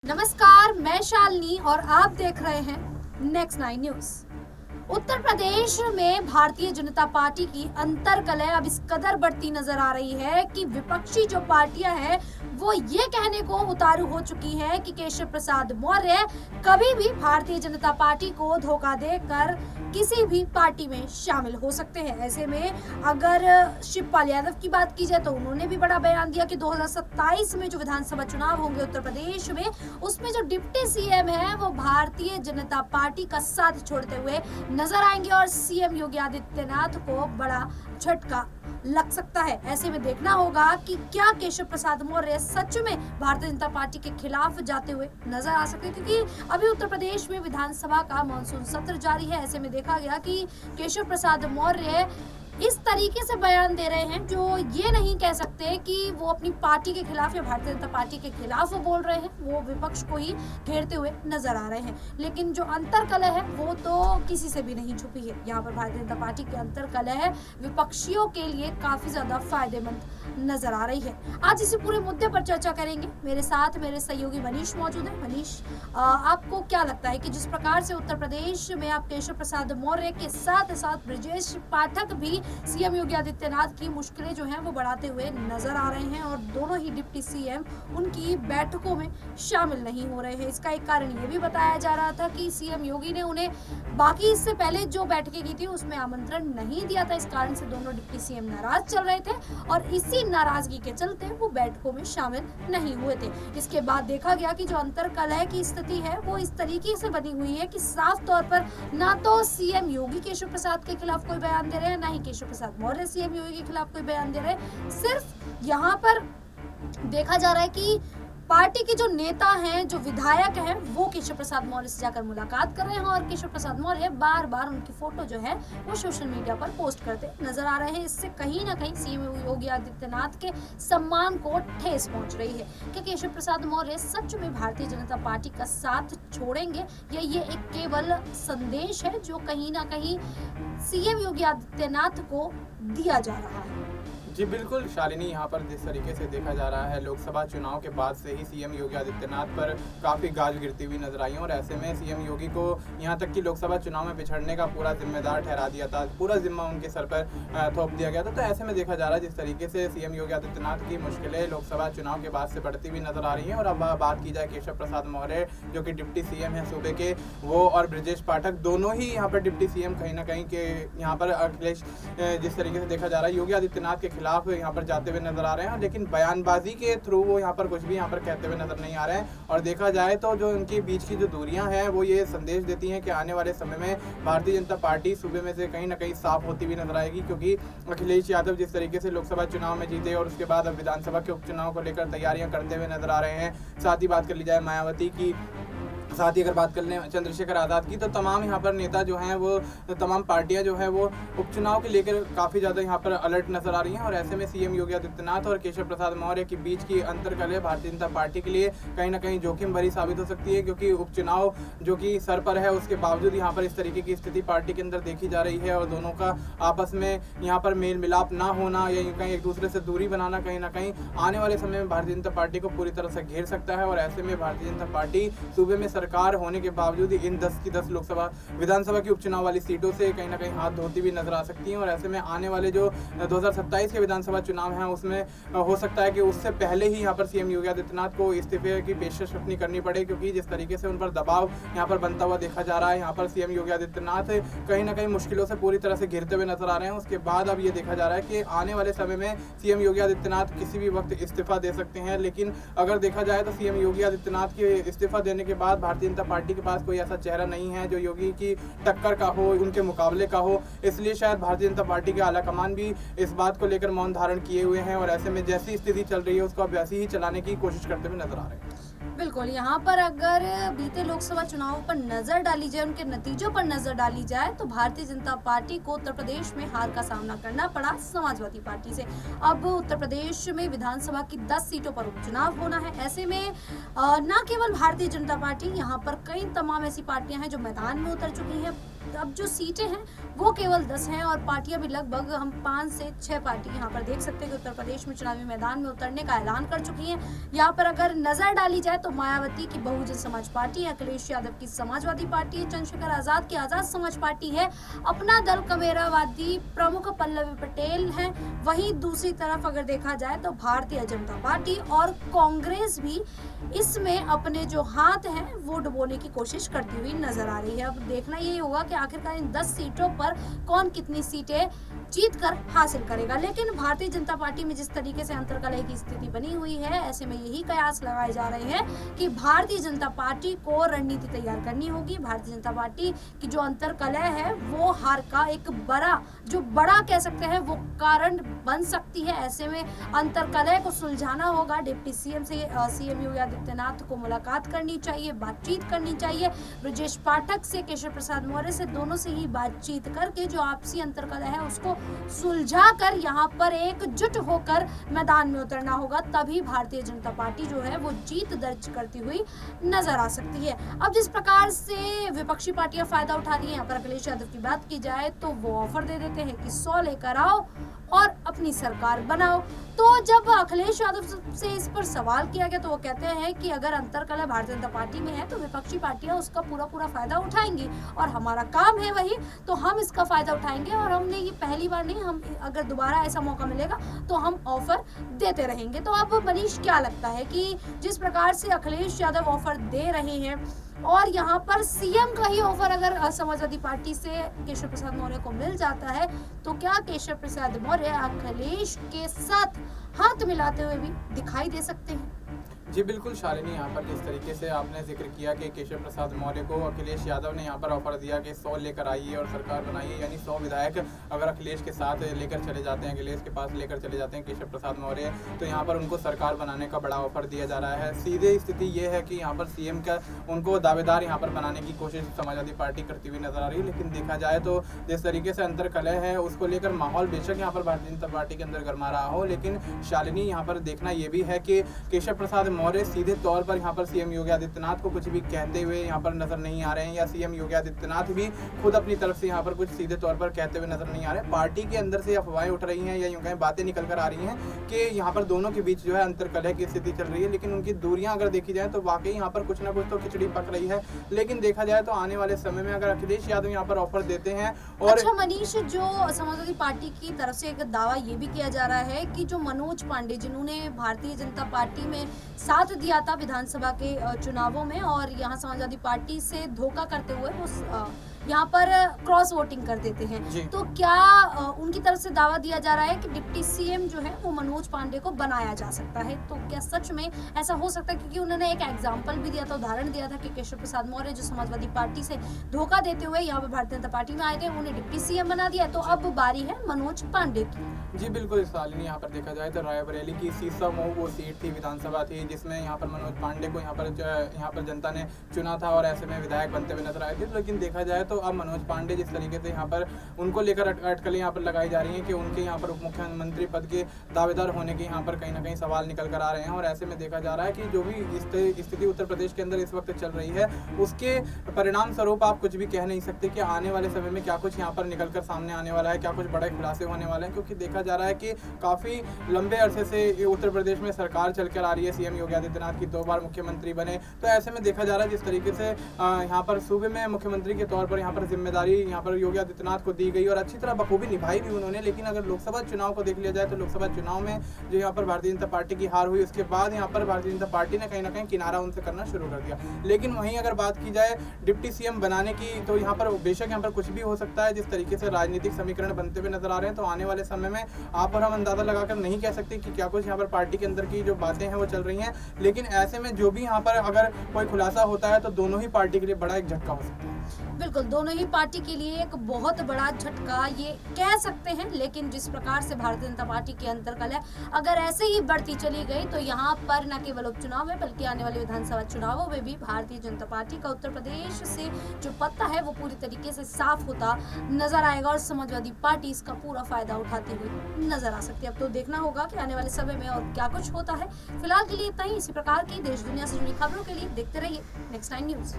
नमस्कार, मैं शालिनी और आप देख रहे हैं नेक्स्ट 9 न्यूज। उत्तर प्रदेश में भारतीय जनता पार्टी की अंतर्कलह अब इस कदर बढ़ती नजर आ रही है कि विपक्षी जो पार्टियां हैं वो ये कहने को उतारू हो चुकी हैं कि केशव प्रसाद मौर्य कभी भी भारतीय जनता पार्टी को धोखा देकर किसी भी पार्टी में शामिल हो सकते हैं। ऐसे में अगर शिवपाल यादव की बात की जाए तो उन्होंने भी बड़ा बयान दिया कि 2027 में जो विधानसभा चुनाव होंगे उत्तर प्रदेश में, उसमें जो डिप्टी सीएम है वो भारतीय जनता पार्टी का साथ छोड़ते हुए नजर आएंगे और सीएम योगी आदित्यनाथ को बड़ा झटका लग सकता है। ऐसे में देखना होगा कि क्या केशव प्रसाद मौर्य सच में भारतीय जनता पार्टी के खिलाफ जाते हुए नजर आ सकते हैं, क्योंकि अभी उत्तर प्रदेश में विधानसभा का मानसून सत्र जारी है। ऐसे में देखा गया कि केशव प्रसाद मौर्य इस तरीके से बयान दे रहे हैं जो ये नहीं कह सकते कि वो अपनी पार्टी के खिलाफ या भारतीय जनता पार्टी के खिलाफ वो बोल रहे हैं, वो विपक्ष को ही घेरते हुए नजर आ रहे हैं। लेकिन जो अंतर्कलह है वो तो किसी से भी नहीं छुपी है। यहाँ पर भारतीय जनता पार्टी की अंतर्कलह विपक्षियों के लिए काफी ज्यादा फायदेमंद नजर आ रही है। आज इसी पूरे मुद्दे पर चर्चा करेंगे। मेरे साथ मेरे सहयोगी मनीष मौजूद है। मनीष, आपको क्या लगता है कि जिस प्रकार से उत्तर प्रदेश में आप केशव प्रसाद मौर्य के साथ साथ ब्रजेश पाठक भी सीएम योगी आदित्यनाथ की मुश्किलें जो हैं वो बढ़ाते हुए नजर आ रहे हैं और दोनों ही डिप्टी सीएम उनकी बैठकों में शामिल नहीं हो रहे हैं। इसका एक कारण ये भी बताया जा रहा था कि सीएम योगी ने उन्हें बाकी इससे पहले जो बैठकें की थी उसमें आमंत्रण नहीं दिया था। इस कारण से दोनों डिप्टी सीएम नाराज चल रहे थे और इसी नाराजगी के चलते वो बैठकों में शामिल नहीं हुए थे। इसके बाद देखा गया कि जो अंतर्कलह की स्थिति है वो इस तरीके से बनी हुई है कि साफ तौर पर ना तो सीएम योगी केशव प्रसाद के खिलाफ कोई बयान दे रहे हैं, ना ही केशव प्रसाद मौर्य सीएम योगी के खिलाफ कोई बयान दे रहे हैं। सिर्फ यहाँ पर देखा जा रहा है कि पार्टी के जो नेता हैं, जो विधायक हैं, वो केशव प्रसाद मौर्य से जाकर मुलाकात कर रहे हैं और केशव प्रसाद मौर्य बार बार उनकी फोटो जो है वो सोशल मीडिया पर पोस्ट करते नजर आ रहे हैं। इससे कहीं ना कहीं सीएम योगी आदित्यनाथ के सम्मान को ठेस पहुंच रही है। क्या केशव प्रसाद मौर्य सच में भारतीय जनता पार्टी का साथ छोड़ेंगे या ये एक केवल संदेश है जो कहीं ना कहीं सीएम योगी आदित्यनाथ को दिया जा रहा है? जी बिल्कुल शालिनी, यहाँ पर जिस तरीके से देखा जा रहा है लोकसभा चुनाव के बाद से ही सीएम योगी आदित्यनाथ पर काफ़ी गाज गिरती हुई नजर आई है और ऐसे में सीएम योगी को यहाँ तक कि लोकसभा चुनाव में पिछड़ने का पूरा जिम्मेदार ठहरा दिया था, पूरा जिम्मा उनके सर पर थोप दिया गया था। तो ऐसे में देखा जा रहा है जिस तरीके से सीएम योगी आदित्यनाथ की मुश्किलें लोकसभा चुनाव के बाद से बढ़ती हुई नजर आ रही हैं। और अब बात की जाए केशव प्रसाद मौर्य जो कि डिप्टी सीएम है सूबे के, वो और ब्रजेश पाठक दोनों ही यहाँ पर डिप्टी सीएम कहीं ना कहीं के यहाँ पर अखिलेश जिस तरीके से देखा जा रहा है योगी आदित्यनाथ के खिलाफ यहाँ पर जाते हुए नजर आ रहे हैं, लेकिन बयानबाजी के थ्रू वो यहाँ पर कुछ भी यहाँ पर कहते हुए नजर नहीं आ रहे हैं। और देखा जाए तो जो उनके बीच की जो दूरियां हैं वो ये संदेश देती हैं कि आने वाले समय में भारतीय जनता पार्टी सूबे में से कहीं ना कहीं साफ होती हुई नजर आएगी, क्योंकि अखिलेश यादव जिस तरीके से लोकसभा चुनाव में जीते और उसके बाद अब विधानसभा के उपचुनाव को लेकर तैयारियां करते हुए नजर आ रहे हैं। साथ ही बात कर ली जाए मायावती की, साथ ही अगर बात कर लें चंद्रशेखर आजाद की, तो तमाम यहाँ पर नेता जो हैं वो तमाम पार्टियां जो हैं वो उपचुनाव के लेकर काफ़ी ज़्यादा यहाँ पर अलर्ट नजर आ रही हैं। और ऐसे में सीएम योगी आदित्यनाथ और केशव प्रसाद मौर्य के बीच की अंतर्कलह भारतीय जनता पार्टी के लिए कहीं ना कहीं जोखिम भरी साबित हो सकती है, क्योंकि उपचुनाव जो कि सर पर है उसके बावजूद यहाँ पर इस तरीके की स्थिति पार्टी के अंदर देखी जा रही है और दोनों का आपस में यहाँ पर मेल मिलाप ना होना या कहीं एक दूसरे से दूरी बनाना कहीं ना कहीं आने वाले समय में भारतीय जनता पार्टी को पूरी तरह से घेर सकता है। और ऐसे में भारतीय जनता पार्टी सूबे में सरकार होने के बावजूद इन 10 की 10 लोकसभा विधानसभा की उपचुनाव वाली सीटों से कहीं ना कहीं हाथ धोती हुई नजर आ सकती हैं। और ऐसे में आने वाले जो 2027 के विधानसभा चुनाव हैं उसमें हो सकता है कि उससे पहले ही यहाँ पर सीएम योगी आदित्यनाथ को इस्तीफे की पेशकश अपनी करनी पड़े, क्योंकि जिस तरीके से उन पर दबाव यहाँ पर बनता हुआ देखा जा रहा है, यहाँ पर सीएम योगी आदित्यनाथ कहीं ना कहीं मुश्किलों से पूरी तरह से घिरते हुए नजर आ रहे हैं। उसके बाद अब ये देखा जा रहा है कि आने वाले समय में सीएम योगी आदित्यनाथ किसी भी वक्त इस्तीफा दे सकते हैं। लेकिन अगर देखा जाए तो सीएम योगी आदित्यनाथ के इस्तीफा देने के बाद भारतीय जनता पार्टी के पास कोई ऐसा चेहरा नहीं है जो योगी की टक्कर का हो, उनके मुकाबले का हो। इसलिए शायद भारतीय जनता पार्टी के आलाकमान भी इस बात को लेकर मौन धारण किए हुए हैं और ऐसे में जैसी स्थिति चल रही है उसको अब वैसी ही चलाने की कोशिश करते हुए नजर आ रहे हैं। बिल्कुल, यहाँ पर अगर बीते लोकसभा चुनाव पर नजर डाली जाए, उनके नतीजों पर नजर डाली जाए, तो भारतीय जनता पार्टी को उत्तर प्रदेश में हार का सामना करना पड़ा समाजवादी पार्टी से। अब उत्तर प्रदेश में विधानसभा की 10 सीटों पर उपचुनाव होना है। ऐसे में न केवल भारतीय जनता पार्टी, यहाँ पर कई तमाम ऐसी पार्टियां हैं जो मैदान में उतर चुकी हैं। अब जो सीटें हैं वो केवल 10 हैं और पार्टियां भी लगभग हम 5 से 6 पार्टी यहाँ पर देख सकते हैं कि उत्तर प्रदेश में चुनावी मैदान में उतरने का ऐलान कर चुकी हैं। यहाँ पर अगर नजर डाली जाए तो मायावती की बहुजन समाज पार्टी है, अखिलेश यादव की समाजवादी पार्टी है, चंद्रशेखर आजाद की आजाद समाज पार्टी है, अपना दल कमेरावादी प्रमुख पल्लवी पटेल है। वहीं दूसरी तरफ अगर देखा जाए तो भारतीय जनता पार्टी और कांग्रेस भी इसमें अपने जो हाथ हैं वो डुबोने की कोशिश करती हुई नजर आ रही है। अब देखना यही होगा कि आखिरकार इन 10 सीटों पर कौन कितनी सीटें जीत कर हासिल करेगा। लेकिन भारतीय जनता पार्टी में जिस तरीके से अंतर्कलह की स्थिति बनी हुई है, ऐसे में यही कयास लगाए जा रहे हैं कि भारतीय जनता पार्टी को रणनीति तैयार करनी होगी। भारतीय जनता पार्टी की जो अंतर्कलह है वो हार का एक बड़ा कह सकते हैं वो कारण बन सकती है। ऐसे में अंतर्कलह को सुलझाना होगा। डिप्टी सीएम से सीएम योगी आदित्यनाथ को मुलाकात करनी चाहिए, बातचीत करनी चाहिए। ब्रजेश पाठक से, केशव प्रसाद मौर्य से, दोनों से ही बातचीत करके जो आपसी अंतर्कलह है उसको सुलझा कर यहाँ पर एकजुट होकर मैदान में उतरना होगा। तभी भारतीय जनता पार्टी जो है वो जीत दर्ज करती हुई नजर आ सकती है। अब जिस प्रकार से विपक्षी पार्टियां फायदा उठा रही है, यहाँ पर अखिलेश यादव की बात की जाए तो वो ऑफर दे देते हैं कि 100 लेकर आओ और अपनी सरकार बनाओ। तो जब अखिलेश यादव से इस पर सवाल किया गया तो वो कहते हैं कि अगर अंतर्कलह भारतीय जनता पार्टी में है तो विपक्षी पार्टियां उसका पूरा फायदा उठाएंगी और हमारा काम है वही, तो हम इसका फायदा उठाएंगे और हमने ये पहली बार नहीं, हम अगर दोबारा ऐसा मौका मिलेगा तो हम ऑफर देते रहेंगे। तो अब मनीष क्या लगता है कि जिस प्रकार से अखिलेश यादव ऑफर दे रहे हैं और यहाँ पर सीएम का ही ऑफर अगर समाजवादी पार्टी से केशव प्रसाद मौर्य को मिल जाता है तो क्या केशव प्रसाद मौर्य अखिलेश के साथ हाथ मिलाते हुए भी दिखाई दे सकते हैं? जी बिल्कुल शालिनी, यहाँ पर जिस तरीके से आपने जिक्र किया कि केशव प्रसाद मौर्य को अखिलेश यादव ने यहाँ पर ऑफर दिया कि 100 लेकर आइए और सरकार बनाइए, यानी 100 विधायक अगर अखिलेश के साथ लेकर चले जाते हैं, अखिलेश के पास लेकर चले जाते हैं केशव प्रसाद मौर्य, तो यहाँ पर उनको सरकार बनाने का बड़ा ऑफर दिया जा रहा है। सीधे स्थिति ये है कि यहाँ पर सीएम का उनको दावेदार यहाँ पर बनाने की कोशिश समाजवादी पार्टी करती हुई नजर आ रही है। लेकिन देखा जाए तो जिस तरीके से अंतर्कलह है उसको लेकर माहौल बेशक यहाँ पर भारतीय जनता पार्टी के अंदर गरमा रहा हो, लेकिन शालिनी यहाँ पर देखना ये भी है कि केशव प्रसाद मौर्य सीधे तौर पर यहाँ पर सीएम योगी आदित्यनाथ को कुछ भी कहते हुए यहाँ पर नजर नहीं आ रहे हैं, या सीएम योगी आदित्यनाथ भी खुद अपनी तरफ से यहाँ पर कुछ सीधे तौर पर कहते हुए नजर नहीं आ रहे। पार्टी के अंदर से अफवाहें उठ रही हैं या यूं कहें बातें निकल कर आ रही हैं कि यहाँ पर दोनों के बीच जो है अंतर्कलह की स्थिति चल रही है, लेकिन उनकी दूरियां अगर देखी जाए तो वाकई यहाँ पर कुछ ना कुछ तो खिचड़ी पक रही है। लेकिन देखा जाए तो आने वाले समय में अगर अखिलेश यादव यहाँ पर ऑफर देते हैं और अच्छा मनीष, जो समाजवादी पार्टी की तरफ से एक दावा ये भी किया जा रहा है कि जो मनोज पांडे जिन्होंने भारतीय जनता पार्टी में साथ दिया था विधानसभा के चुनावों में और यहाँ समाजवादी पार्टी से धोखा करते हुए वो यहाँ पर क्रॉस वोटिंग कर देते हैं, तो क्या उनकी तरफ से दावा दिया जा रहा है कि डिप्टी सीएम जो है वो मनोज पांडे को बनाया जा सकता है? तो क्या सच में ऐसा हो सकता है? क्योंकि उन्होंने एक एग्जाम्पल भी दिया था, उदाहरण दिया था कि केशव प्रसाद मौर्य जो समाजवादी पार्टी से धोखा देते हुए यहाँ पर भारतीय जनता पार्टी में आए थे, उन्हें डिप्टी सीएम बना दिया। तो अब बारी है मनोज पांडे की। जी बिल्कुल शालिनी, यहाँ पर देखा जाए तो रायबरेली की सीसा मऊ वो सीट थी, विधानसभा थी, जिसमें यहाँ पर मनोज पांडे को यहाँ पर जनता ने चुना था और ऐसे में विधायक बनते हुए नजर आए थे। लेकिन देखा जाए तो अब मनोज पांडे जिस तरीके से यहाँ पर उनको लेकर अटकलें यहाँ पर लगाई जा रही हैं कि उनके यहाँ पर उप मुख्यमंत्री पद के दावेदार होने के यहाँ पर कहीं ना कहीं सवाल निकल कर आ रहे हैं। और ऐसे में देखा जा रहा है कि जो भी स्थिति उत्तर प्रदेश के अंदर इस वक्त चल रही है उसके परिणाम स्वरूप आप कुछ भी कह नहीं सकते कि आने वाले समय में क्या कुछ यहाँ पर निकल कर सामने आने वाला है, क्या कुछ बड़े खुलासे होने वाले हैं। क्योंकि देखा जा रहा है कि काफ़ी लंबे अरसे से उत्तर प्रदेश में सरकार चलकर आ रही है, सीएम योगी आदित्यनाथ की 2 बार मुख्यमंत्री बने। तो ऐसे में देखा जा रहा है जिस तरीके से यहाँ पर सूबे में मुख्यमंत्री के तौर पर यहाँ पर जिम्मेदारी यहाँ पर योगी आदित्यनाथ को दी गई और अच्छी तरह बखूबी निभाई भी उन्होंने। लेकिन अगर लोकसभा चुनाव को देख लिया जाए तो लोकसभा चुनाव में जो यहाँ पर भारतीय जनता पार्टी की हार हुई, उसके बाद यहाँ पर भारतीय जनता पार्टी ने कहीं ना कहीं किनारा उनसे करना शुरू कर दिया। लेकिन वहीं अगर बात की जाए डिप्टी सीएम बनाने की, तो यहाँ पर बेशक यहाँ पर कुछ भी हो सकता है। जिस तरीके से राजनीतिक समीकरण बनते हुए नजर आ रहे हैं, तो आने वाले समय में आप और हम अंदाजा लगाकर नहीं कह सकते कि क्या कुछ यहाँ पर पार्टी के अंदर की जो बातें हैं वो चल रही हैं। लेकिन ऐसे में जो भी यहाँ पर अगर कोई खुलासा होता है तो दोनों ही पार्टी के लिए बड़ा एक झटका हो सकता है। बिल्कुल, दोनों ही पार्टी के लिए एक बहुत बड़ा झटका ये कह सकते हैं। लेकिन जिस प्रकार से भारतीय जनता पार्टी की अंतर्कलह अगर ऐसे ही बढ़ती चली गई तो यहाँ पर न केवल उपचुनाव है बल्कि आने वाले विधानसभा चुनावों में भी भारतीय जनता पार्टी का उत्तर प्रदेश से जो पत्ता है वो पूरी तरीके से साफ होता नजर आएगा और समाजवादी पार्टी इसका पूरा फायदा उठाती हुई नजर आ सकती है। अब तो देखना होगा कि आने वाले समय में और क्या कुछ होता है। फिलहाल के लिए इतना ही। इसी प्रकार की देश दुनिया से जुड़ी खबरों के लिए देखते रहिए नेक्स्ट 9 न्यूज।